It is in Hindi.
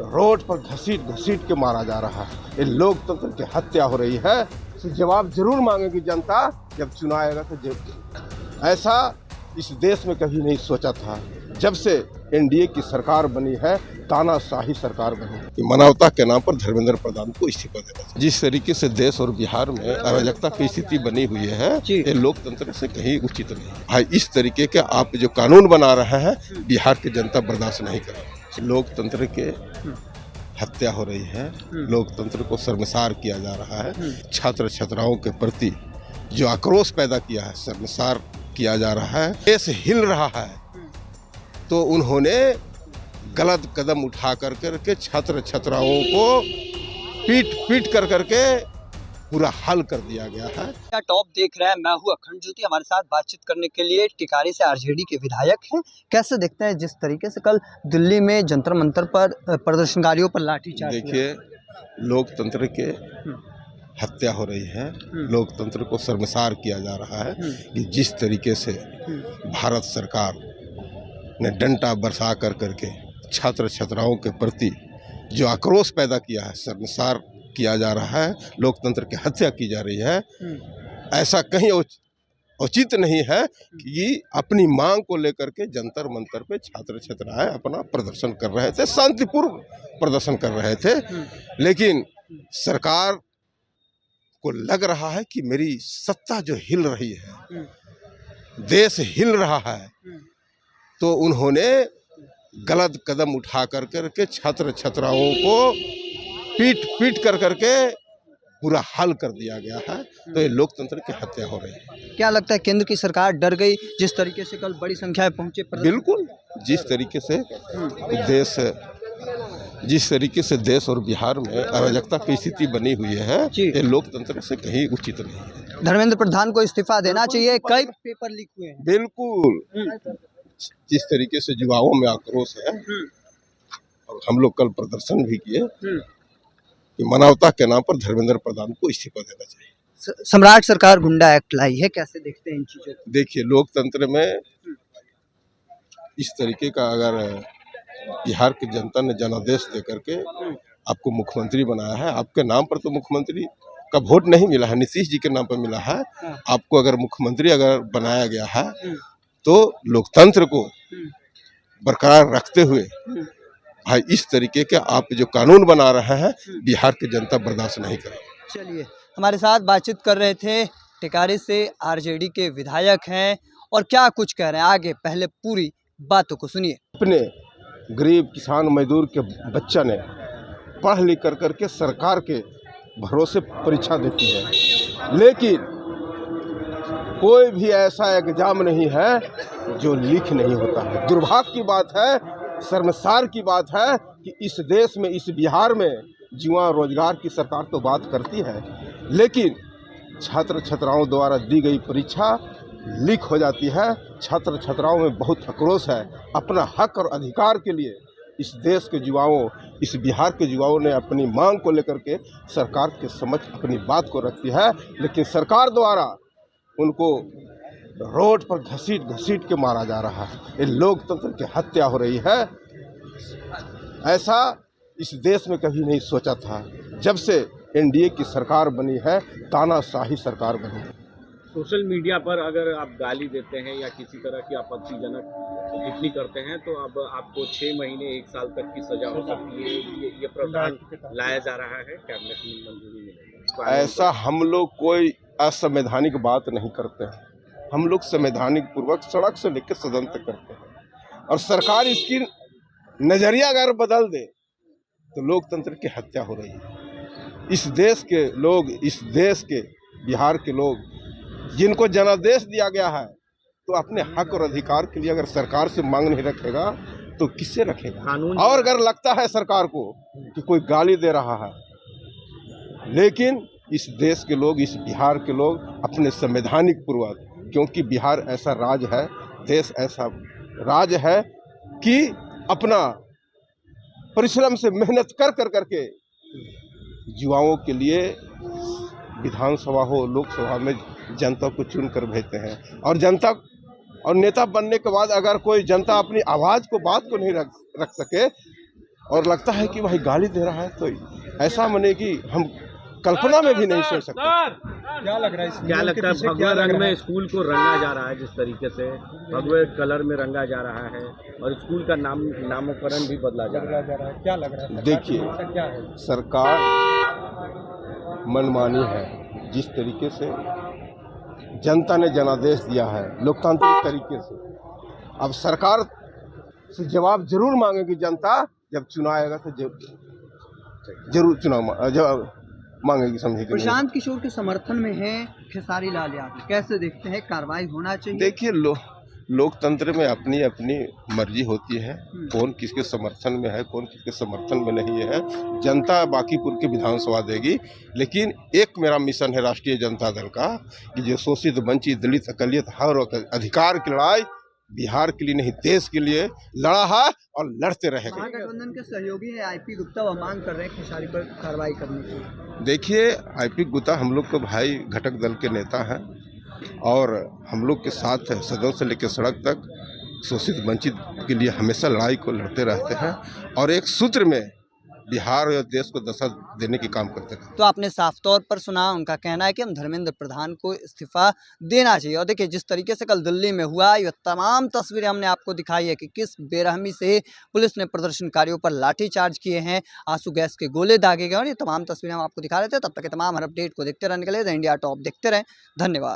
रोड पर घसीट घसीट के मारा जा रहा है। ये लोकतंत्र की हत्या हो रही है। तो जवाब जरूर मांगेगी जनता जब चुनाव आएगा। तो ऐसा इस देश में कभी नहीं सोचा था। जब से एनडीए की सरकार बनी है, तानाशाही सरकार बनी, मानवता के नाम पर धर्मेंद्र प्रधान को इस्तीफा देना चाहिए। जिस तरीके से देश और बिहार में अराजकता की स्थिति बनी हुई है, ये लोकतंत्र से कहीं उचित नहीं है। भाई, इस तरीके के आप जो कानून बना रहे हैं, बिहार की जनता बर्दाश्त नहीं करेगी। लोकतंत्र के हत्या हो रही है, लोकतंत्र को शर्मसार किया जा रहा है। छात्र छात्राओं के प्रति जो आक्रोश पैदा किया है, शर्मसार किया जा रहा है। देश हिल रहा है, तो उन्होंने गलत कदम उठा करके छात्र छात्राओं को पीट करके पूरा हल कर दिया गया है। टॉप देख रहे हैं, मैं हूं अखंड ज्योति। हमारे साथ बातचीत करने के लिए टिकारी से आरजेडी के विधायक हैं। कैसे देखते हैं जिस तरीके से कल दिल्ली में जंतर मंतर पर प्रदर्शनकारियों पर लाठीचार्ज? देखिए, लोकतंत्र के हत्या हो रही है, लोकतंत्र को शर्मसार किया जा रहा है कि जिस तरीके से भारत सरकार ने डंडा बरसा करके छात्र छात्राओं के प्रति जो आक्रोश पैदा किया है, शर्मसार किया जा रहा है, लोकतंत्र की हत्या की जा रही है। ऐसा कहीं उचित नहीं है कि अपनी मांग को लेकर के जंतर मंतर पे छात्र छात्राएं अपना प्रदर्शन कर रहे थे, शांतिपूर्ण प्रदर्शन कर रहे थे। लेकिन सरकार को लग रहा है कि मेरी सत्ता जो हिल रही है, देश हिल रहा है, तो उन्होंने गलत कदम उठा करके छात्र छात्राओं को पीट करके पूरा हल कर दिया गया है। तो ये लोकतंत्र की हत्या हो रही है। क्या लगता है केंद्र की सरकार डर गई जिस तरीके से कल बड़ी संख्या में पहुंचे? बिल्कुल, जिस तरीके से देश और बिहार में अराजकता की स्थिति बनी हुई है, ये लोकतंत्र से कहीं उचित नहीं है। धर्मेंद्र प्रधान को इस्तीफा देना चाहिए। कई पेपर लीक हुए हैं। बिल्कुल, जिस तरीके से युवाओं में आक्रोश है, और हम लोग कल प्रदर्शन भी किए कि मानवता के नाम पर धर्मेंद्र प्रधान को इस्तीफा देना चाहिए। सम्राट सरकार गुंडा एक्ट लाई है, कैसे देखते हैं इन चीजों को? देखिए, लोकतंत्र में इस तरीके का अगर बिहार की जनता ने जनादेश दे करके आपको मुख्यमंत्री बनाया है, आपके नाम पर तो मुख्यमंत्री का वोट नहीं मिला है, नीतीश जी के नाम पर मिला है। आपको अगर मुख्यमंत्री अगर बनाया गया है, तो लोकतंत्र को बरकरार रखते हुए भाई, इस तरीके के आप जो कानून बना रहे हैं, बिहार की जनता बर्दाश्त नहीं करेगी। चलिए, हमारे साथ बातचीत कर रहे थे टिकारी से आरजेडी के विधायक हैं, और क्या कुछ कह रहे हैं आगे, पहले पूरी बातों को सुनिए। अपने गरीब किसान मजदूर के बच्चा ने पढ़ लिख करके सरकार के भरोसे परीक्षा देती है, लेकिन कोई भी ऐसा एग्जाम नहीं है जो लीक नहीं होता है। दुर्भाग्य की बात है, शर्मसार की बात है कि इस देश में, इस बिहार में युवा रोजगार की सरकार तो बात करती है, लेकिन छात्र छात्राओं द्वारा दी गई परीक्षा लीक हो जाती है। छात्र छात्राओं में बहुत आक्रोश है। अपना हक और अधिकार के लिए इस देश के युवाओं, इस बिहार के युवाओं ने अपनी मांग को लेकर के सरकार के समक्ष अपनी बात को रखती है, लेकिन सरकार द्वारा उनको रोड पर घसीट घसीट के मारा जा रहा है। ये लोकतंत्र की हत्या हो रही है। ऐसा इस देश में कभी नहीं सोचा था। जब से एनडीए की सरकार बनी है, तानाशाही सरकार बनी है। सोशल मीडिया पर अगर आप गाली देते हैं या किसी तरह की आपत्तिजनक टिप्पणी करते हैं, तो अब आपको 6 महीने 1 साल तक की सजा हो सकती है। ये प्रावधान लाया जा रहा है, कैबिनेट में मंजूरी मिलेगी? ऐसा हम लोग कोई असंवैधानिक बात नहीं करते हैं। हम लोग संवैधानिक पूर्वक सड़क से लेकर सदन तक करते हैं, और सरकार इसकी नजरिया अगर बदल दे तो लोकतंत्र की हत्या हो रही है। इस देश के लोग, इस देश के बिहार के लोग जिनको जनादेश दिया गया है, तो अपने हक और अधिकार के लिए अगर सरकार से मांग नहीं रखेगा तो किससे रखेगा? और अगर लगता है सरकार को कि कोई गाली दे रहा है, लेकिन इस देश के लोग, इस बिहार के लोग अपने संवैधानिक पूर्वक, क्योंकि बिहार ऐसा राज्य है, देश ऐसा राज्य है कि अपना परिश्रम से मेहनत करके युवाओं के लिए विधानसभा हो, लोकसभा में जनता को चुन कर भेजते हैं, और जनता और नेता बनने के बाद अगर कोई जनता अपनी आवाज़ को, बात को नहीं रख सके, और लगता है कि भाई गाली दे रहा है, तो ऐसा मने कि हम कल्पना में भी नहीं सोच सकते। क्या लग रहा है क्या लगता है भगवा रंग में स्कूल को रंगा जा रहा है, जिस तरीके से भगवे कलर में रंगा जा रहा है और स्कूल का नामकरण भी बदला जा रहा है, क्या लग रहा है? देखिए, क्या है? सरकार मनमानी है। जिस तरीके से जनता ने जनादेश दिया है लोकतांत्रिक तरीके से, अब सरकार से जवाब जरूर मांगेगी जनता, जब चुनाव आएगा तो जरूर जवाब मांगेगी, समझे कि नहीं? प्रशांत किशोर के समर्थन में है खेसारी लाल यादव, कैसे देखते हैं, कार्रवाई होना चाहिए? देखिए, लोकतंत्र में अपनी अपनी मर्जी होती है, कौन किसके समर्थन में है, कौन किसके समर्थन में नहीं है, जनता बाकीपुर की विधानसभा देगी। लेकिन एक मेरा मिशन है राष्ट्रीय जनता दल का, कि जो शोषित, वंचित, दलित, अकलियत, हर अधिकार की लड़ाई बिहार के लिए नहीं देश के लिए लड़ा है और लड़ते रहेगा। महागठबंधन के सहयोगी है आईपी गुप्ता, वह मांग कर रहे हैं खेसारी पर कार्रवाई करने की। देखिए, आईपी गुप्ता हम लोग के भाई घटक दल के नेता हैं और हम लोग के साथ सदन से लेकर सड़क तक शोषित वंचित के लिए हमेशा लड़ाई को लड़ते रहते हैं और एक सूत्र में बिहार और देश को दशा देने की काम करते हैं। तो आपने साफ तौर पर सुना, उनका कहना है कि हम धर्मेंद्र प्रधान को इस्तीफा देना चाहिए। और देखिए, जिस तरीके से कल दिल्ली में हुआ, ये तमाम तस्वीरें हमने आपको दिखाई है कि किस बेरहमी से पुलिस ने प्रदर्शनकारियों पर लाठीचार्ज किए हैं, आंसू गैस के गोले दागे गए, और ये तमाम तस्वीरें हम आपको दिखा रहे थे। तब तक के तमाम हर अपडेट को देखते रहने के लिए द इंडिया टॉप देखते रहें। धन्यवाद।